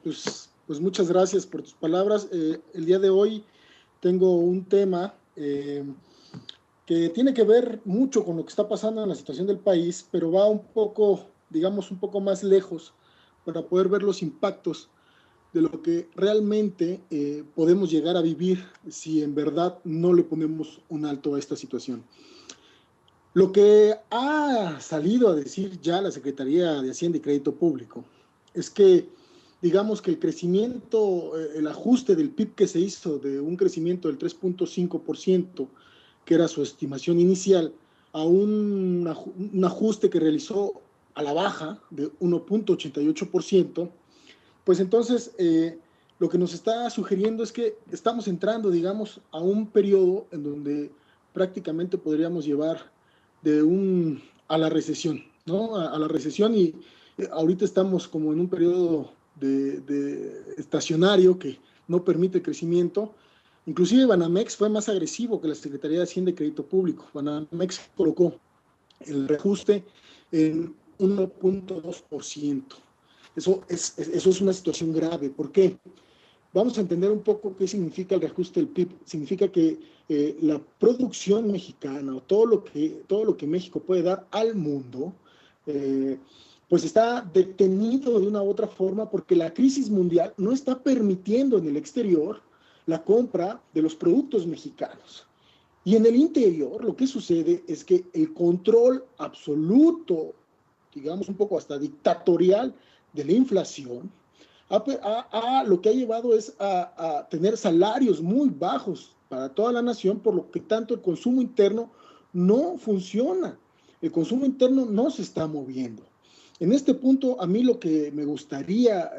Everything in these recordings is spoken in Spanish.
Pues muchas gracias por tus palabras. El día de hoy tengo un tema que tiene que ver mucho con lo que está pasando en la situación del país, pero va un poco, digamos, un poco más lejos para poder ver los impactos de lo que realmente podemos llegar a vivir si en verdad no le ponemos un alto a esta situación. Lo que ha salido a decir ya la Secretaría de Hacienda y Crédito Público es que, digamos que el crecimiento, el ajuste del PIB que se hizo de un crecimiento del 3.5%, que era su estimación inicial, a un ajuste que realizó a la baja de 1.88%, pues entonces lo que nos está sugiriendo es que estamos entrando, digamos, a un periodo en donde prácticamente podríamos llevar a la recesión, ¿no? A la recesión y ahorita estamos como en un periodo de estacionario que no permite crecimiento. Inclusive Banamex fue más agresivo que la Secretaría de Hacienda y Crédito Público. Banamex colocó el reajuste en 1.2%. Eso es una situación grave. ¿Por qué? Vamos a entender un poco qué significa el reajuste del PIB. Significa que la producción mexicana o todo lo que México puede dar al mundo, pues está detenido de una u otra forma porque la crisis mundial no está permitiendo en el exterior la compra de los productos mexicanos. Y en el interior lo que sucede es que el control absoluto, digamos un poco hasta dictatorial de la inflación, lo que ha llevado es a tener salarios muy bajos para toda la nación, por lo que tanto el consumo interno no funciona. El consumo interno no se está moviendo. En este punto, a mí lo que me gustaría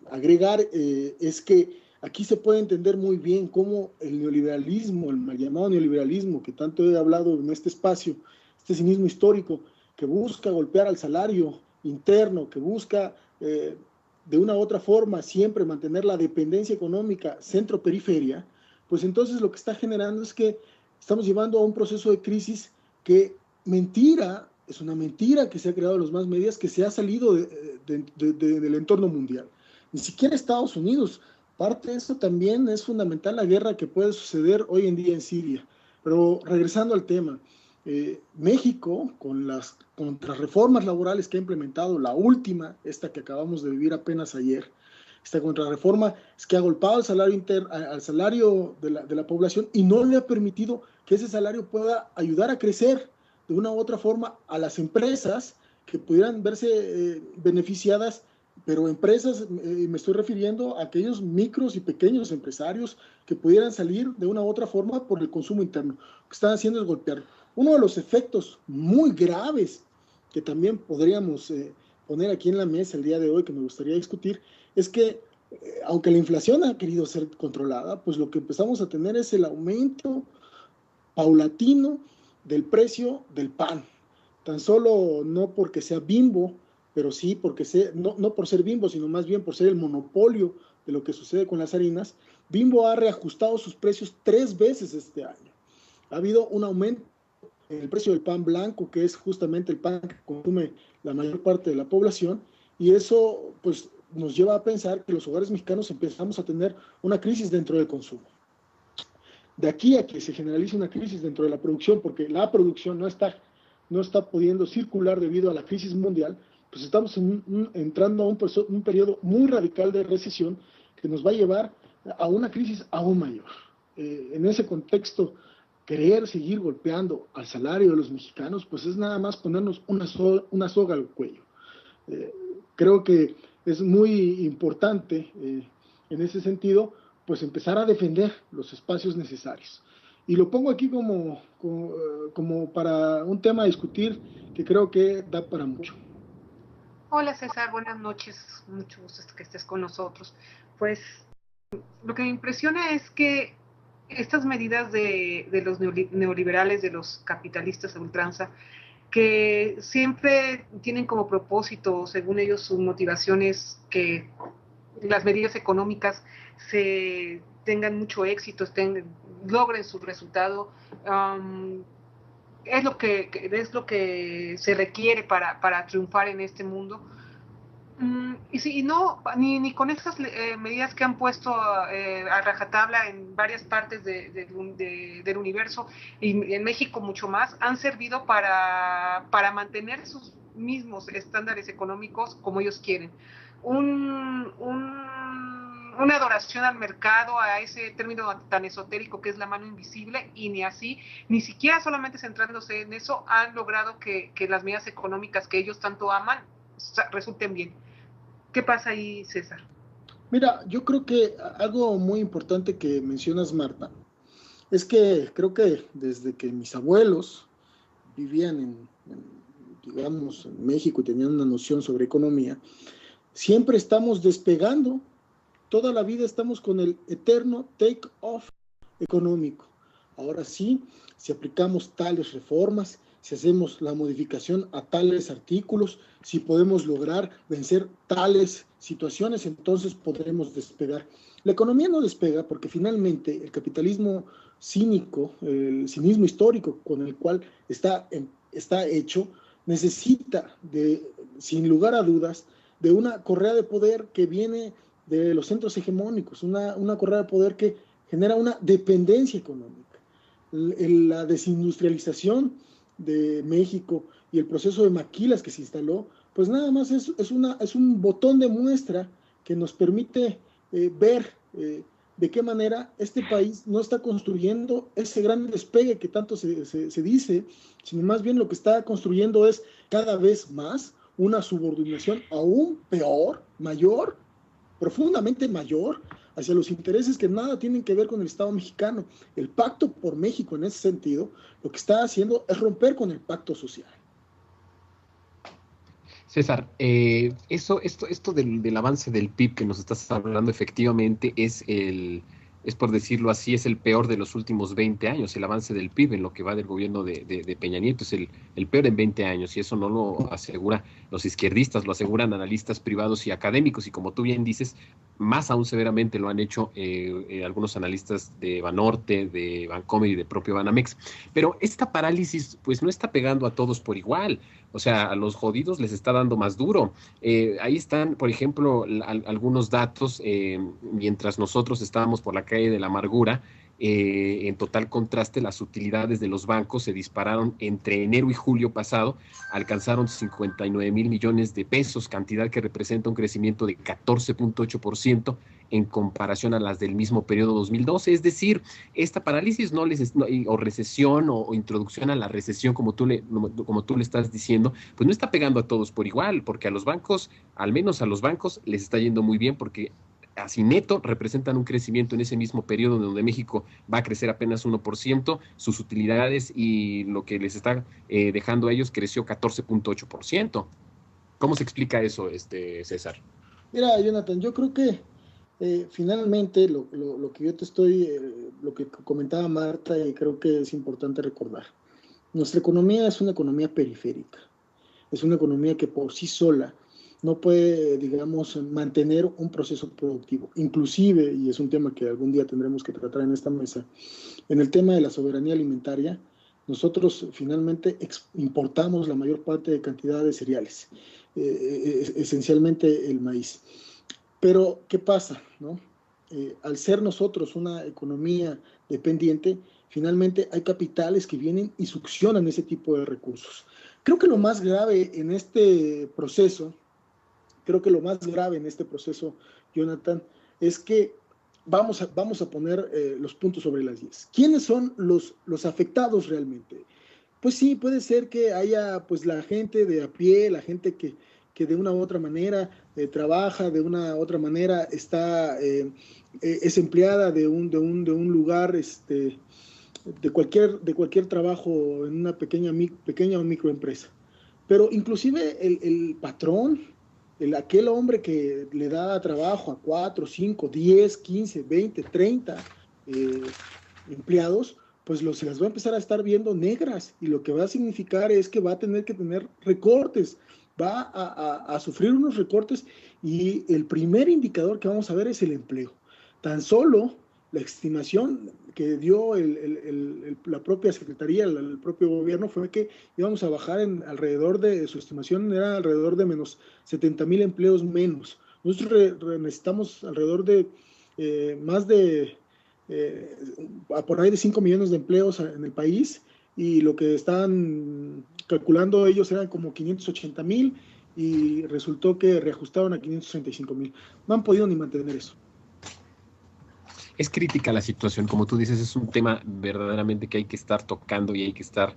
agregar es que aquí se puede entender muy bien cómo el neoliberalismo, el mal llamado neoliberalismo, que tanto he hablado en este espacio, este cinismo histórico, que busca golpear al salario interno, que busca de una u otra forma siempre mantener la dependencia económica centro-periferia, pues entonces lo que está generando es que estamos llevando a un proceso de crisis que es una mentira que se ha creado en los más medias, que se ha salido del entorno mundial. Ni siquiera Estados Unidos. Parte de eso también es fundamental la guerra que puede suceder hoy en día en Siria. Pero regresando al tema, México, con las contrarreformas laborales que ha implementado, la última, esta que acabamos de vivir apenas ayer, esta contrarreforma es que ha golpeado al salario de la población y no le ha permitido que ese salario pueda ayudar a crecer de una u otra forma a las empresas que pudieran verse beneficiadas, pero empresas, me estoy refiriendo a aquellos micros y pequeños empresarios que pudieran salir de una u otra forma por el consumo interno. Lo que están haciendo es golpear. Uno de los efectos muy graves que también podríamos poner aquí en la mesa el día de hoy, que me gustaría discutir, es que aunque la inflación ha querido ser controlada, pues lo que empezamos a tener es el aumento paulatino del precio del pan. Tan solo no porque sea Bimbo, pero sí porque no por ser Bimbo, sino más bien por ser el monopolio de lo que sucede con las harinas, Bimbo ha reajustado sus precios 3 veces este año. Ha habido un aumento en el precio del pan blanco, que es justamente el pan que consume la mayor parte de la población, y eso pues nos lleva a pensar que los hogares mexicanos empezamos a tener una crisis dentro del consumo. De aquí a que se generalice una crisis dentro de la producción, porque la producción no está pudiendo circular debido a la crisis mundial, pues estamos entrando a un periodo muy radical de recesión que nos va a llevar a una crisis aún mayor. En ese contexto, querer seguir golpeando al salario de los mexicanos, pues es nada más ponernos una soga al cuello. Creo que es muy importante en ese sentido, pues empezar a defender los espacios necesarios. Y lo pongo aquí como para un tema a discutir que creo que da para mucho. Hola César, buenas noches, mucho gusto que estés con nosotros. Pues lo que me impresiona es que estas medidas de los neoliberales, de los capitalistas a ultranza, que siempre tienen como propósito, según ellos, sus motivaciones, que las medidas económicas tengan mucho éxito, logren su resultado. Es lo que se requiere para triunfar en este mundo. Y no, ni con estas medidas que han puesto a rajatabla en varias partes del universo, y en México mucho más, han servido para mantener sus mismos estándares económicos como ellos quieren. Una adoración al mercado, a ese término tan esotérico que es la mano invisible, y ni así, ni siquiera solamente centrándose en eso, han logrado que las medidas económicas que ellos tanto aman resulten bien. ¿Qué pasa ahí, César? Mira, yo creo que algo muy importante que mencionas, Marta, es que creo que desde que mis abuelos vivían digamos, en México y tenían una noción sobre economía, siempre estamos despegando, toda la vida estamos con el eterno take-off económico. Ahora sí, si aplicamos tales reformas, si hacemos la modificación a tales artículos, si podemos lograr vencer tales situaciones, entonces podremos despegar. La economía no despega porque finalmente el capitalismo cínico, el cinismo histórico con el cual está hecho, necesita, sin lugar a dudas, de una correa de poder que viene de los centros hegemónicos, una correa de poder que genera una dependencia económica. La desindustrialización de México y el proceso de maquilas que se instaló, pues nada más es un botón de muestra que nos permite ver de qué manera este país no está construyendo ese gran despegue que tanto se dice, sino más bien lo que está construyendo es cada vez más una subordinación aún peor, mayor, profundamente mayor, hacia los intereses que nada tienen que ver con el Estado mexicano. El Pacto por México, en ese sentido, lo que está haciendo es romper con el pacto social. César, esto del avance del PIB que nos estás hablando, efectivamente es por decirlo así, es el peor de los últimos 20 años. El avance del PIB en lo que va del gobierno de Peña Nieto es el peor en 20 años, y eso no lo asegura los izquierdistas, lo aseguran analistas privados y académicos, y como tú bien dices, más aún severamente lo han hecho algunos analistas de Banorte, de Bancomer y de propio Banamex. Pero esta parálisis pues no está pegando a todos por igual. O sea, a los jodidos les está dando más duro. Ahí están, por ejemplo, algunos datos. Mientras nosotros estábamos por la calle de la amargura, en total contraste, las utilidades de los bancos se dispararon entre enero y julio pasado, alcanzaron 59 mil millones de pesos, cantidad que representa un crecimiento de 14.8% en comparación a las del mismo periodo 2012. Es decir, esta parálisis o recesión o introducción a la recesión, como tú le estás diciendo, pues no está pegando a todos por igual, porque a los bancos, al menos a los bancos, les está yendo muy bien, porque así neto representan un crecimiento en ese mismo periodo donde México va a crecer apenas 1%, sus utilidades y lo que les está dejando a ellos creció 14.8%. ¿Cómo se explica eso, César? Mira, Jonathan, yo creo que finalmente lo que yo te lo que comentaba Marta, y creo que es importante recordar, nuestra economía es una economía periférica, es una economía que por sí sola no puede, digamos, mantener un proceso productivo. Inclusive, y es un tema que algún día tendremos que tratar en esta mesa, en el tema de la soberanía alimentaria, nosotros finalmente importamos la mayor parte de cantidad de cereales, esencialmente el maíz. Pero, ¿qué pasa, no? Al ser nosotros una economía dependiente, finalmente hay capitales que vienen y succionan ese tipo de recursos. Creo que lo más grave en este proceso, Jonathan, es que vamos a poner los puntos sobre las 10. ¿Quiénes son los afectados realmente? Pues sí, puede ser que haya pues la gente de a pie, la gente que de una u otra manera trabaja, de una u otra manera es empleada de un lugar, de cualquier trabajo en una pequeña o microempresa. Pero inclusive el patrón, aquel hombre que le da trabajo a 4, 5, 10, 15, 20, 30 empleados, pues se las va a empezar a estar viendo negras, y lo que va a significar es que va a tener que tener recortes, va a sufrir unos recortes, y el primer indicador que vamos a ver es el empleo. Tan solo La estimación que dio la propia Secretaría, el propio gobierno, fue que íbamos a bajar su estimación era alrededor de menos 70,000 empleos menos. Nosotros necesitamos alrededor de más de, por ahí de 5 millones de empleos en el país, y lo que están calculando ellos eran como 580,000, y resultó que reajustaron a 535,000. No han podido ni mantener eso. Es crítica la situación, como tú dices, es un tema verdaderamente que hay que estar tocando y hay que estar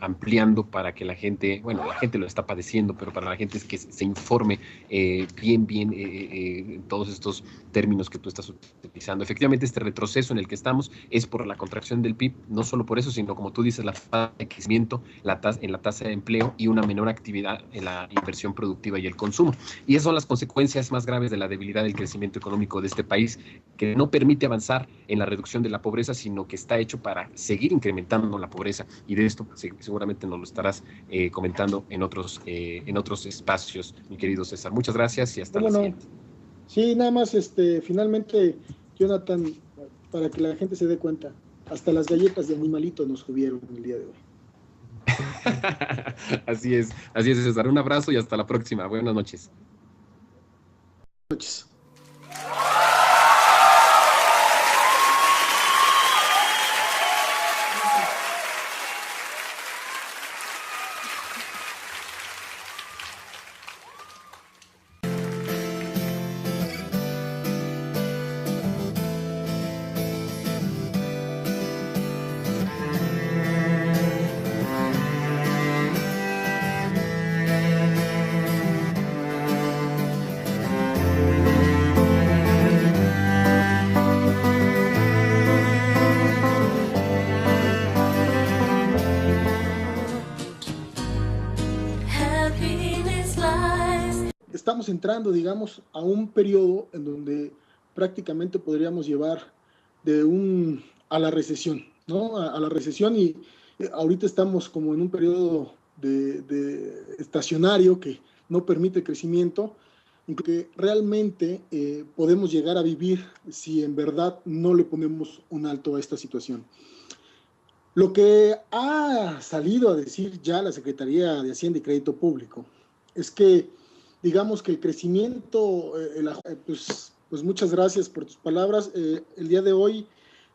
ampliando para que la gente, bueno, la gente lo está padeciendo, pero para la gente es que se informe bien todos estos términos que tú estás utilizando. Efectivamente, este retroceso en el que estamos es por la contracción del PIB, no solo por eso, sino como tú dices, la falta de crecimiento en la tasa de empleo y una menor actividad en la inversión productiva y el consumo. Y esas son las consecuencias más graves de la debilidad del crecimiento económico de este país, que no permite avanzar en la reducción de la pobreza, sino que está hecho para seguir incrementando la pobreza, y de esto seguramente nos lo estarás comentando en otros espacios, mi querido César. Muchas gracias y hasta la siguiente. Sí, nada más, finalmente, Jonathan, para que la gente se dé cuenta, hasta las galletas de animalito nos subieron el día de hoy. Así es, César. Un abrazo y hasta la próxima. Buenas noches. Buenas noches. Estamos entrando, digamos, a un periodo en donde prácticamente podríamos llevar a la recesión, ¿no? A la recesión, y ahorita estamos como en un periodo de estacionario que no permite crecimiento, y que realmente podemos llegar a vivir si en verdad no le ponemos un alto a esta situación. Lo que ha salido a decir ya la Secretaría de Hacienda y Crédito Público es que, digamos, que el crecimiento, pues muchas gracias por tus palabras. El día de hoy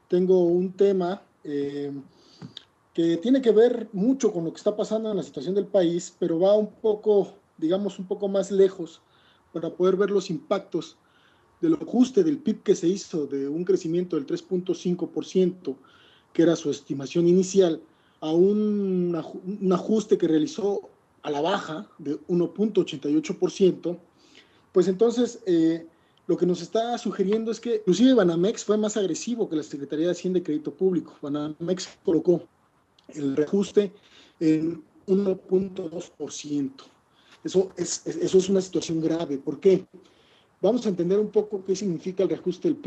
tengo un tema que tiene que ver mucho con lo que está pasando en la situación del país, pero va un poco, digamos, un poco más lejos para poder ver los impactos del ajuste del PIB que se hizo de un crecimiento del 3.5%, que era su estimación inicial, a un ajuste que realizó a la baja de 1.88%, pues entonces lo que nos está sugiriendo es que inclusive Banamex fue más agresivo que la Secretaría de Hacienda y Crédito Público. Banamex colocó el reajuste en 1.2%. Eso es una situación grave. ¿Por qué? Vamos a entender un poco qué significa el reajuste del PIB.